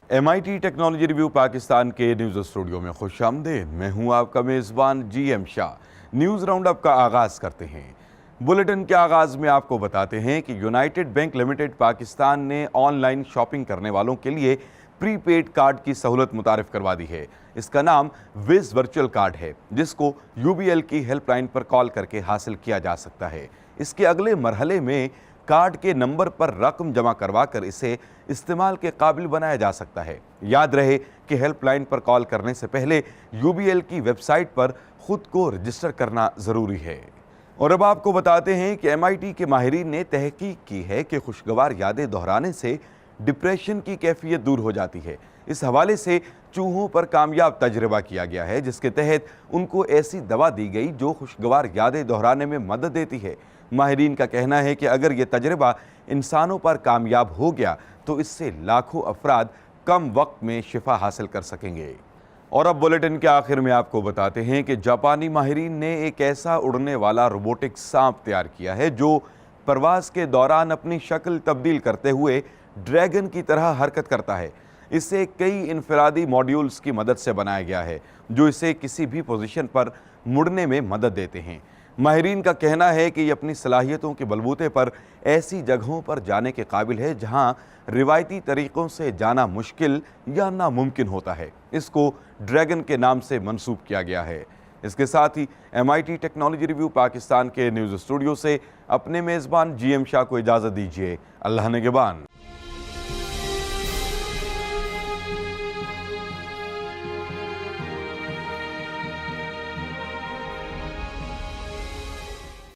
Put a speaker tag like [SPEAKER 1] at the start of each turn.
[SPEAKER 1] MIT technology review Pakistan के news studio में खुश आमदीद। मैं हूं आपका मेज़बान GM Shah. News round up का आगाज़ करते हैं। बुलेटिन के आगाज़ में आपको बताते हैं कि यूनाइटेड बैंक लिमिटेड पाकिस्तान ने ऑनलाइन शॉपिंग करने वालों के लिए प्रीपेड कार्ड की सहूलत मुतारिफ करवा दी है। इसका नाम विज़ वर्चुअल कार्ड है, जिसको UBL की हेल्पलाइन पर कॉल करके हासिल किया जा सकता है। इसके अगले मरहले में कार्ड के नंबर पर रकम जमा करवा कर इसे इस्तेमाल के काबिल बनाया जा सकता है। याद रहे कि हेल्पलाइन पर कॉल करने से पहले UBL की वेबसाइट पर खुद को रजिस्टर करना ज़रूरी है। और अब आपको बताते हैं कि MIT के माहिरीन ने तहकीक की है कि खुशगवार यादें दोहराने से डिप्रेशन की कैफियत दूर हो जाती है। इस हवाले से चूहों पर कामयाब तजर्बा किया गया है, जिसके तहत उनको ऐसी दवा दी गई जो खुशगवार यादें दोहराने में मदद देती है। माहिरीन का कहना है कि अगर ये तजर्बा इंसानों पर कामयाब हो गया तो इससे लाखों अफराद कम वक्त में शिफा हासिल कर सकेंगे। और अब बुलेटिन के आखिर में आपको बताते हैं कि जापानी माहिरीन ने एक ऐसा उड़ने वाला रोबोटिक सांप तैयार किया है जो परवाज़ के दौरान अपनी शक्ल तब्दील करते हुए ड्रैगन की तरह हरकत करता है। इसे कई इनफरादी मॉड्यूल्स की मदद से बनाया गया है जो इसे किसी भी पोजीशन पर मुड़ने में मदद देते हैं। माहिरीन का कहना है कि ये अपनी सलाहियतों के बलबूते पर ऐसी जगहों पर जाने के काबिल है जहां रिवायती तरीक़ों से जाना मुश्किल या नामुमकिन होता है। इसको ड्रैगन के नाम से मंसूब किया गया है। इसके साथ ही MIT टेक्नोलॉजी रिव्यू पाकिस्तान के न्यूज़ स्टूडियो से अपने मेज़बान GM शाह को इजाज़त दीजिए। अल्लाह निगहबान।